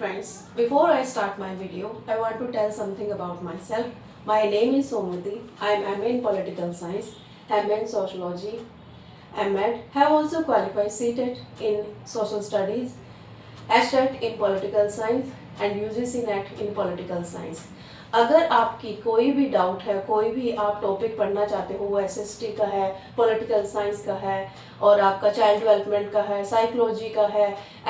friends, before I start my video, I want to tell something about myself. My name is Somati. I am MA in Political Science, MA in Sociology, MEd, have also qualified seated in Social Studies, HTET in Political Science and UGC NET in Political Science. अगर आपकी कोई भी doubt है, कोई भी आप topic पढ़ना चाहते हो, वो SST का है, पॉलिटिकल साइंस का है और आपका चाइल्ड डेवलपमेंट का है, साइकोलॉजी का है,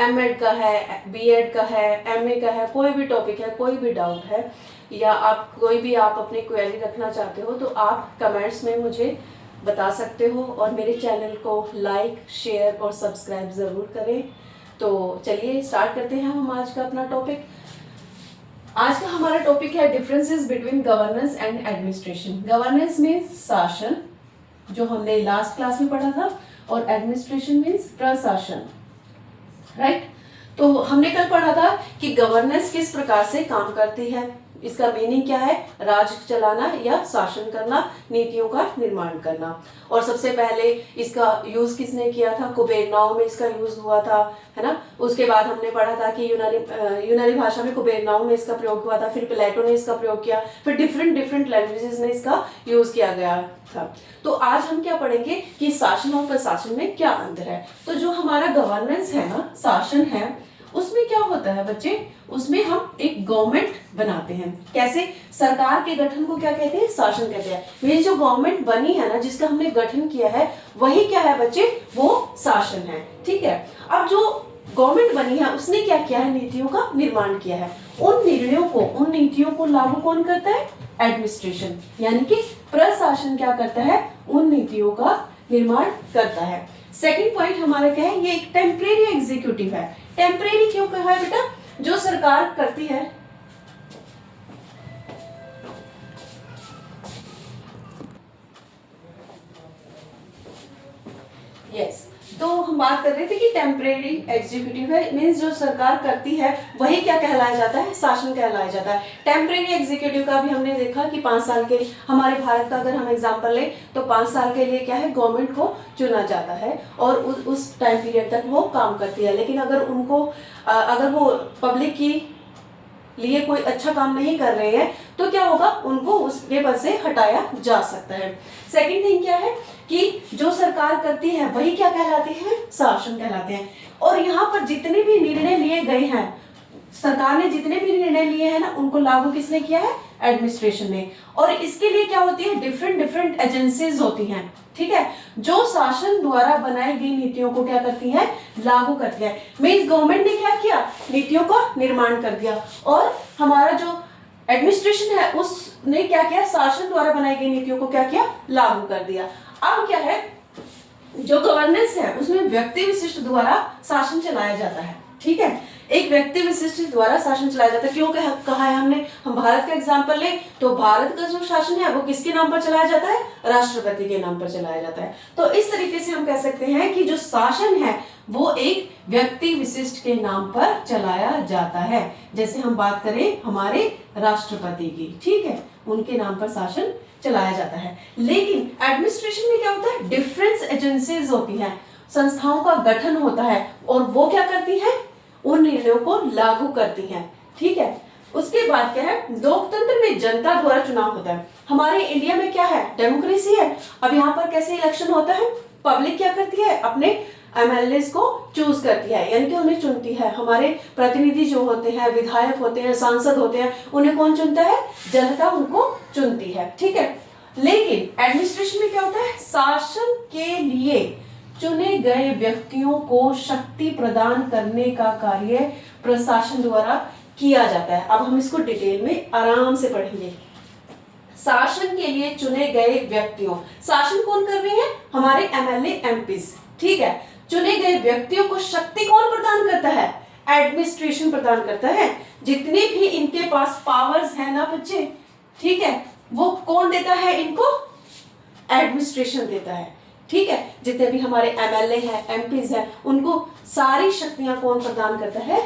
MEd का है, BEd का है, MA का है, कोई भी टॉपिक है, कोई भी डाउट है या आप कोई भी आप अपनी क्वेरी रखना चाहते हो तो आप कमेंट्स में मुझे बता सकते हो और मेरे चैनल को लाइक, शेयर और सब्सक्राइब ज़रूर करें। तो चलिए स्टार्ट करते हैं हम आज का अपना टॉपिक। आज का हमारा टॉपिक है differences between governance and administration. Governance means शासन, जो हमने लास्ट क्लास में पढ़ा था, और एडमिनिस्ट्रेशन मीन्स प्रशासन, राइट। तो हमने कल पढ़ा था कि गवर्नेंस किस प्रकार से काम करती है, इसका मीनिंग क्या है, राज चलाना या शासन करना, नीतियों का निर्माण करना। और सबसे पहले इसका यूज किसने किया था, कुबेर नाव में इसका यूज हुआ था, है ना। उसके बाद हमने पढ़ा था कि यूनानी भाषा में कुबेर नाव में इसका प्रयोग हुआ था, फिर प्लेटो ने इसका प्रयोग किया, फिर डिफरेंट लैंग्वेजेस में इसका यूज किया गया था। तो आज हम क्या पढ़ेंगे कि शासन और प्रशासन में क्या अंतर है। तो जो हमारा गवर्नेंस है ना, शासन है, उसमें क्या होता है बच्चे, उसमें हम एक गवर्नमेंट बनाते हैं। कैसे, सरकार के गठन को क्या कहते हैं, शासन कहते हैं। मेरी जो गवर्नमेंट बनी है ना, जिसका हमने गठन किया है, वही क्या है बच्चे, वो शासन है, ठीक है। अब जो गवर्नमेंट बनी है उसने क्या किया है, नीतियों का निर्माण किया है। उन निर्णयों को, उन नीतियों को लागू कौन करता है, एडमिनिस्ट्रेशन, यानी कि प्रशासन क्या करता है, उन नीतियों का निर्माण करता है। सेकंड पॉइंट हमारा क्या है, ये एक टेम्परेरी एग्जीक्यूटिव है। टेम्परेरी क्यों कहा है बेटा, जो सरकार करती है, यस तो हम बात कर रहे थे कि टेम्परेरी एग्जीक्यूटिव है, मीन्स जो सरकार करती है वही क्या कहलाया जाता है, शासन कहलाया जाता है। टेम्परेरी एग्जीक्यूटिव का भी हमने देखा कि 5 साल के, हमारे भारत का अगर हम एग्जांपल लें तो 5 साल के लिए क्या है, गवर्नमेंट को चुना जाता है और उस टाइम पीरियड तक वो काम करती है। लेकिन अगर वो पब्लिक की लिए कोई अच्छा काम नहीं कर रहे हैं तो क्या होगा, उनको उसके पद से हटाया जा सकता है। सेकंड थिंग क्या है कि जो सरकार करती है वही क्या कहलाती है, शासन कहलाते हैं। और यहाँ पर जितने भी निर्णय लिए गए हैं, सरकार ने जितने भी निर्णय लिए हैं ना, उनको लागू किसने किया है, एडमिनिस्ट्रेशन ने। और इसके लिए क्या होती है, डिफरेंट एजेंसीज होती हैं, ठीक है, जो शासन द्वारा बनाई गई नीतियों को क्या करती है, लागू करती है। मींस गवर्नमेंट ने क्या किया, नीतियों का निर्माण कर दिया और हमारा जो एडमिनिस्ट्रेशन है उसने क्या किया, शासन द्वारा बनाई गई नीतियों को क्या किया, लागू कर दिया। अब क्या है, जो गवर्नेंस है उसमें व्यक्ति विशिष्ट द्वारा शासन चलाया जाता है, ठीक है, एक व्यक्ति विशिष्ट द्वारा शासन चलाया जाता है। क्यों कहा है हमने, हम भारत का एग्जांपल लें तो भारत का जो शासन है वो किसके नाम पर चलाया जाता है, राष्ट्रपति के नाम पर चलाया जाता है। तो इस तरीके से हम कह सकते हैं कि जो शासन है वो एक व्यक्ति विशिष्ट के नाम पर चलाया जाता है। जैसे हम बात करें हमारे राष्ट्रपति की, ठीक है, उनके नाम पर शासन चलाया जाता है। लेकिन एडमिनिस्ट्रेशन में क्या होता है, डिफरेंट एजेंसीज होती हैं, संस्थाओं का गठन होता है और वो क्या करती है, उन निर्णयों को लागू करती हैं, ठीक है। उसके बाद क्या है, लोकतंत्र में जनता द्वारा चुनाव होता है। हमारे इंडिया में क्या है, डेमोक्रेसी है। अब यहाँ पर कैसे इलेक्शन होता है, पब्लिक क्या करती है, अपने MLAs को चूज करती है, यानी कि उन्हें चुनती है। हमारे प्रतिनिधि जो होते हैं, विधायक होते हैं, सांसद होते हैं, उन्हें कौन चुनता है, जनता उनको चुनती है, ठीक है। लेकिन एडमिनिस्ट्रेशन में क्या होता है, शासन के लिए चुने गए व्यक्तियों को शक्ति प्रदान करने का कार्य प्रशासन द्वारा किया जाता है। अब हम इसको डिटेल में आराम से पढ़ेंगे। शासन के लिए चुने गए व्यक्तियों, शासन कौन कर रहे हैं, हमारे MLA MPs, ठीक है। चुने गए व्यक्तियों को शक्ति कौन प्रदान करता है, एडमिनिस्ट्रेशन प्रदान करता है। जितने भी इनके पास पावर्स है ना बच्चे, ठीक है, वो कौन देता है इनको, एडमिनिस्ट्रेशन देता है, ठीक है। जितने भी हमारे MLA हैं, MPs हैं, उनको सारी शक्तियां कौन प्रदान करता है,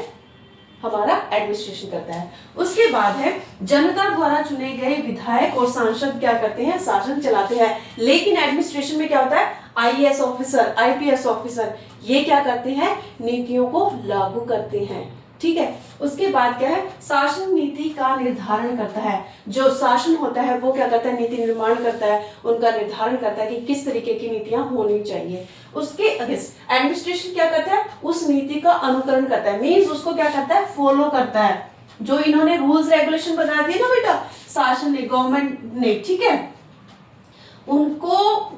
हमारा एडमिनिस्ट्रेशन करता है। उसके बाद है जनता द्वारा चुने गए विधायक और सांसद क्या करते हैं, शासन चलाते हैं। लेकिन एडमिनिस्ट्रेशन में क्या होता है, IAS ऑफिसर, IPS ऑफिसर, ये क्या करते हैं, नीतियों को लागू करते हैं, ठीक है। उसके बाद क्या है, शासन नीति का निर्धारण करता है। जो शासन होता है वो क्या करता है, नीति निर्माण करता है, उनका निर्धारण करता है कि किस तरीके की नीतियां होनी चाहिए। उसके अगेंस्ट एडमिनिस्ट्रेशन क्या करता है, उस नीति का अनुकरण करता है, मीन्स उसको क्या करता है, फॉलो करता है। जो इन्होंने रूल्स रेगुलेशन बना दिए ना बेटा शासन ने, गवर्नमेंट ने, ठीक है, उनको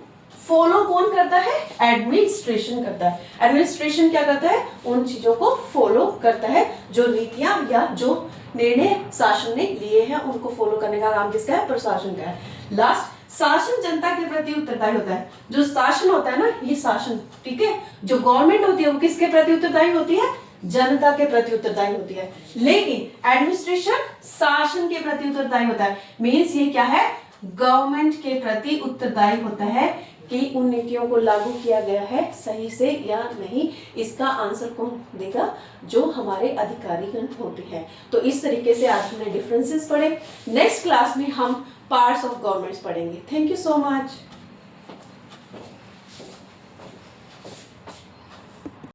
फॉलो कौन करता है, एडमिनिस्ट्रेशन करता है। एडमिनिस्ट्रेशन क्या करता है, उन चीजों को फॉलो करता है, जो नीतियां या जो निर्णय शासन ने लिए हैं उनको फॉलो करने का काम किसका है, प्रशासन का है। लास्ट, शासन जनता के प्रति उत्तरदायी होता है। जो शासन होता है ना, ये शासन, ठीक है, जो गवर्नमेंट होती है वो किसके प्रति उत्तरदायी होती है, जनता के प्रति उत्तरदायी होती है। लेकिन एडमिनिस्ट्रेशन शासन के प्रति उत्तरदायी होता है, मीन्स ये क्या है, गवर्नमेंट के प्रति उत्तरदायी होता है कि उन नीतियों को लागू किया गया है सही से या नहीं। इसका आंसर कौन देगा, जो हमारे अधिकारीगण होते हैं। तो इस तरीके से आज हमने डिफरेंसेस पढ़े। नेक्स्ट क्लास में हम पार्ट्स ऑफ गवर्नमेंट्स पढ़ेंगे। Thank you so much.